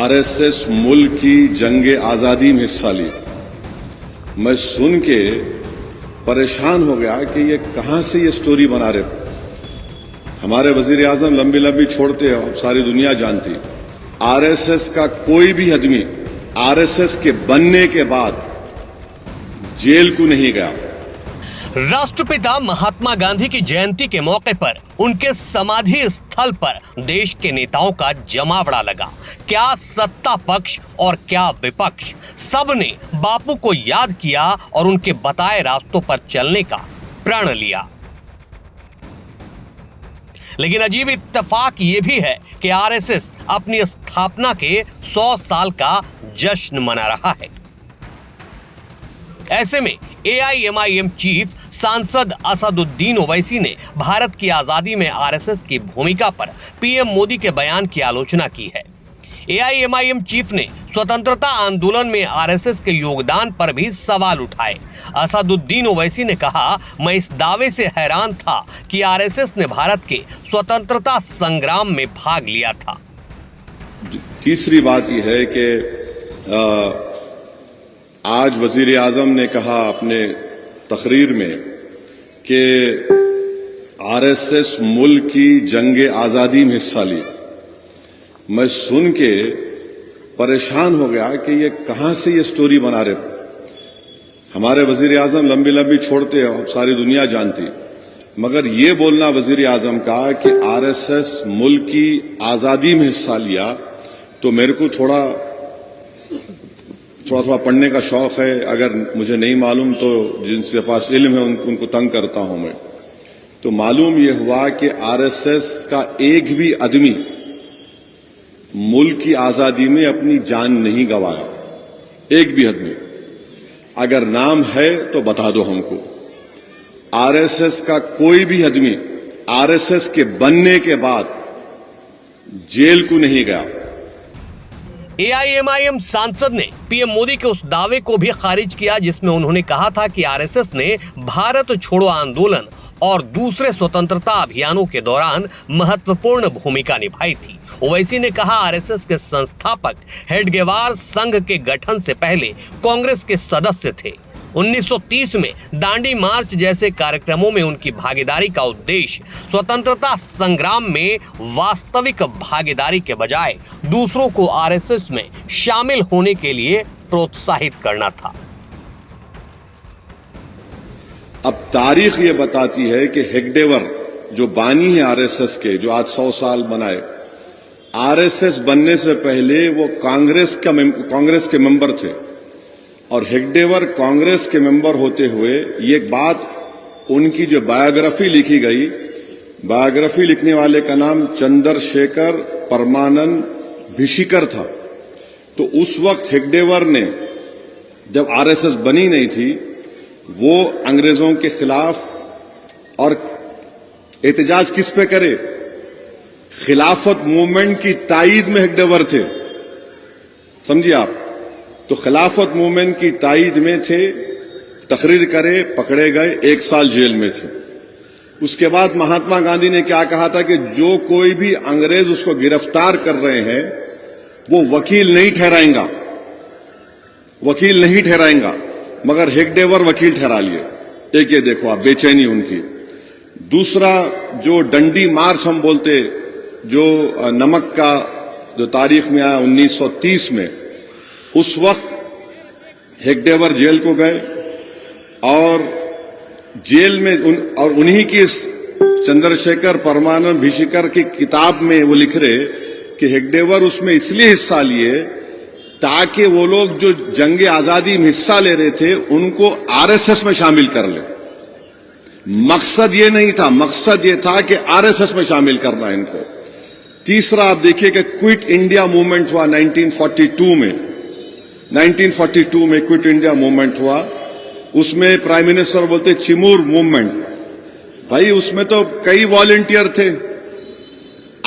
RSS मुल्क की जंग आज़ादी में हिस्सा ली। मैं सुन के परेशान हो गया कि ये कहां से ये स्टोरी बना रहे। हमारे वजीर आजम लंबी लंबी छोड़ते हैं, अब सारी दुनिया जानती। आरएसएस का कोई भी आदमी आरएसएस के बनने के बाद जेल को नहीं गया। राष्ट्रपिता महात्मा गांधी की जयंती के मौके पर उनके समाधि स्थल पर देश के नेताओं का जमावड़ा लगा। क्या सत्ता पक्ष और क्या विपक्ष, सबने बापू को याद किया और उनके बताए रास्तों पर चलने का प्रण लिया। लेकिन अजीब इत्तेफाक ये भी है कि आरएसएस अपनी स्थापना के 100 साल का जश्न मना रहा है। ऐसे में एआईएमआईएम चीफ सांसद असदुद्दीन ओवैसी ने भारत की आजादी में आरएसएस की भूमिका पर पीएम मोदी के बयान की आलोचना की है। एआईएमआईएम चीफ ने स्वतंत्रता आंदोलन में आरएसएस के योगदान पर भी सवाल उठाए। असदुद्दीन ओवैसी ने कहा, मैं इस दावे से हैरान था कि आरएसएस ने भारत के स्वतंत्रता संग्राम में भाग लिया था। तीसरी बात यह है कि आज वजीर आजम ने कहा अपने तकरीर में कि आरएसएस मुल्क की जंग आज़ादी में हिस्सा ली। मैं सुन के परेशान हो गया कि ये कहां से ये स्टोरी बना रहे। हमारे वजीर आजम लंबी लंबी छोड़ते हैं, अब सारी दुनिया जानती। मगर ये बोलना वजीर आजम का कि आरएसएस मुल्क की आज़ादी में हिस्सा लिया, तो मेरे को थोड़ा पढ़ने का शौक है। अगर मुझे नहीं मालूम तो जिनके पास इल्म है उनको तंग करता हूं मैं। तो मालूम यह हुआ कि आरएसएस का एक भी आदमी मुल्क की आजादी में अपनी जान नहीं गंवाया, एक भी आदमी। अगर नाम है तो बता दो हमको। आरएसएस का कोई भी आदमी आरएसएस के बनने के बाद जेल को नहीं गया। एआईएमआईएम सांसद ने पीएम मोदी के उस दावे को भी खारिज किया जिसमें उन्होंने कहा था कि आरएसएस ने भारत छोड़ो आंदोलन और दूसरे स्वतंत्रता अभियानों के दौरान महत्वपूर्ण भूमिका निभाई थी। ओवैसी ने कहा, आरएसएस के संस्थापक हेडगेवार संघ के गठन से पहले कांग्रेस के सदस्य थे। 1930 में दांडी मार्च जैसे कार्यक्रमों में उनकी भागीदारी का उद्देश्य स्वतंत्रता संग्राम में वास्तविक भागीदारी के बजाय दूसरों को आरएसएस में शामिल होने के लिए प्रोत्साहित करना था। अब तारीख ये बताती है कि हेगडेवर जो बानी है आरएसएस के, जो आज 100 साल बनाए, आरएसएस बनने से पहले वो कांग्रेस के मेंबर थे। और हेगडेवर कांग्रेस के मेंबर होते हुए ये बात, उनकी जो बायोग्राफी लिखी गई, बायोग्राफी लिखने वाले का नाम चंद्रशेखर परमानंद भिशिकर था। तो उस वक्त हेगडेवर ने, जब आरएसएस बनी नहीं थी, वो अंग्रेजों के खिलाफ और एहतजाज किस पे करे, खिलाफत मूवमेंट की ताईद में हेगडेवर थे। समझिए आप। तो खिलाफत मूवमेंट की ताईद में थे, तकरीर करे, पकड़े गए, 1 साल जेल में थे। उसके बाद महात्मा गांधी ने क्या कहा था कि जो कोई भी अंग्रेज उसको गिरफ्तार कर रहे हैं वो वकील नहीं ठहराएंगा, वकील नहीं ठहराएंगा। मगर हेगडेवर वकील ठहरा लिए। एक ये देखो आप, बेचैनी उनकी। दूसरा, जो डंडी मार्च हम बोलते, जो नमक का जो तारीख में आया 1930 में, उस वक्त हेगडेवर जेल को गए और जेल में उन्हीं की चंद्रशेखर परमानंद भिशिकर की किताब में वो लिख रहे कि हेगडेवर उसमें इसलिए हिस्सा लिए ताकि वो लोग जो जंग आजादी में हिस्सा ले रहे थे उनको आरएसएस में शामिल कर ले। मकसद ये नहीं था, मकसद ये था कि आरएसएस में शामिल करना इनको। तीसरा, आप देखिए कि क्विट इंडिया मूवमेंट हुआ 1942 में। 1942 में क्विट इंडिया मूवमेंट हुआ। उसमें प्राइम मिनिस्टर बोलते चिमूर मूवमेंट। भाई उसमें तो कई वॉलंटियर थे।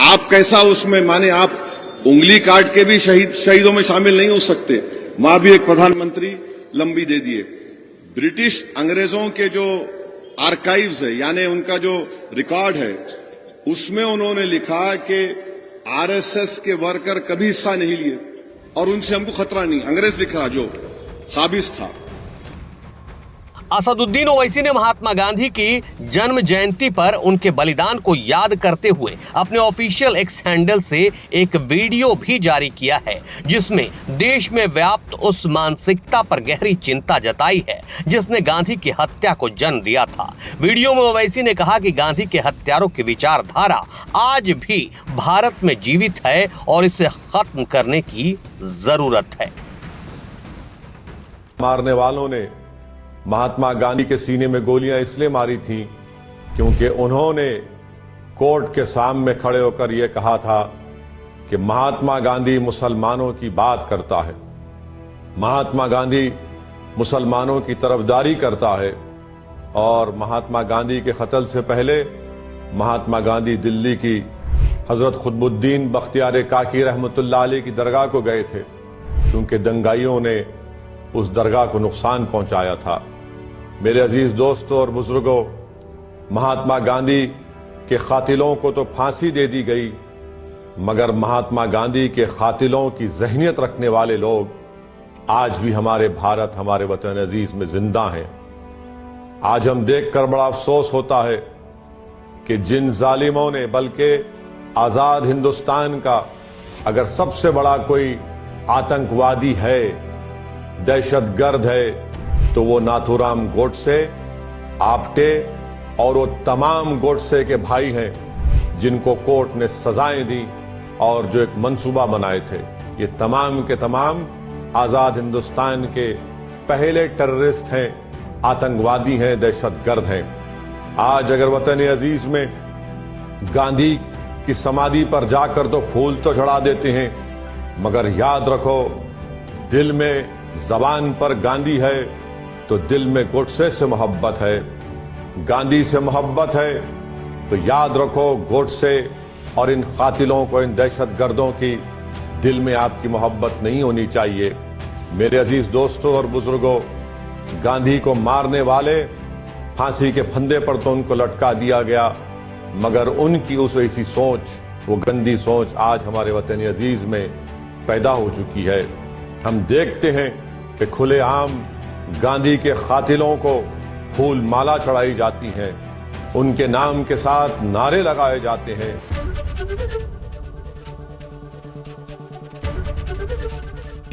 आप कैसा उसमें, माने आप उंगली काट के भी शहीदों में शामिल नहीं हो सकते। वहां भी एक प्रधानमंत्री लंबी दे दिए। ब्रिटिश अंग्रेजों के जो आर्काइव्स है, यानी उनका जो रिकॉर्ड है, उसमें उन्होंने लिखा कि आरएसएस के वर्कर कभी हिस्सा नहीं लिए। और उनसे हमको खतरा नहीं। अंग्रेज लिख रहा जो काबिज था। असदुद्दीन ओवैसी ने महात्मा गांधी की जन्म जयंती पर उनके बलिदान को याद करते हुए अपने ऑफिशियल एक्स हैंडल से एक वीडियो भी जारी किया है, जिसमें देश में व्याप्त उस मानसिकता पर गहरी चिंता जताई है जिसने गांधी की हत्या को जन्म दिया था। वीडियो में ओवैसी ने कहा कि गांधी के हत्यारों की विचारधारा आज भी भारत में जीवित है और इसे खत्म करने की जरूरत है। मारने वालों ने महात्मा गांधी के सीने में गोलियां इसलिए मारी थीं क्योंकि उन्होंने कोर्ट के सामने खड़े होकर यह कहा था कि महात्मा गांधी मुसलमानों की बात करता है, महात्मा गांधी मुसलमानों की तरफदारी करता है। और महात्मा गांधी के कत्ल से पहले महात्मा गांधी दिल्ली की हजरत खुतबुद्दीन बख्तियार काकी रहमतुल्लाह अलैह की दरगाह को गए थे क्योंकि दंगाइयों ने उस दरगाह को नुकसान पहुंचाया था। मेरे अजीज दोस्तों और बुजुर्गों, महात्मा गांधी के कातिलों को तो फांसी दे दी गई, मगर महात्मा गांधी के कातिलों की जहनियत रखने वाले लोग आज भी हमारे भारत, हमारे वतन अजीज में जिंदा हैं। आज हम देखकर बड़ा अफसोस होता है कि जिन जालिमों ने, बल्कि आजाद हिंदुस्तान का अगर सबसे बड़ा कोई आतंकवादी है, दहशतगर्द है, तो वो नाथूराम गोडसे, आप्टे और वो तमाम गोडसे के भाई हैं जिनको कोर्ट ने सजाएं दी और जो एक मंसूबा बनाए थे। ये तमाम के तमाम आजाद हिंदुस्तान के पहले टेररिस्ट हैं, आतंकवादी हैं, दहशतगर्द हैं। आज अगर वतन अजीज में गांधी की समाधि पर जाकर तो फूल तो चढ़ा देते हैं, मगर याद रखो, दिल में जबान पर गांधी है तो दिल में गोडसे से मोहब्बत है। गांधी से मोहब्बत है तो याद रखो, गोडसे और इन कातिलों को, इन दहशतगर्दों की दिल में आपकी मोहब्बत नहीं होनी चाहिए। मेरे अजीज दोस्तों और बुजुर्गों, गांधी को मारने वाले फांसी के फंदे पर तो उनको लटका दिया गया, मगर उनकी उस ऐसी सोच, वो गंदी सोच आज हमारे वतन अजीज में पैदा हो चुकी है। हम देखते हैं कि खुलेआम गांधी के कातिलों को फूल माला चढ़ाई जाती है, उनके नाम के साथ नारे लगाए जाते हैं।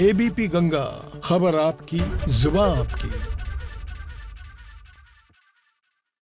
एबीपी गंगा, खबर आपकी, जुबान आपकी।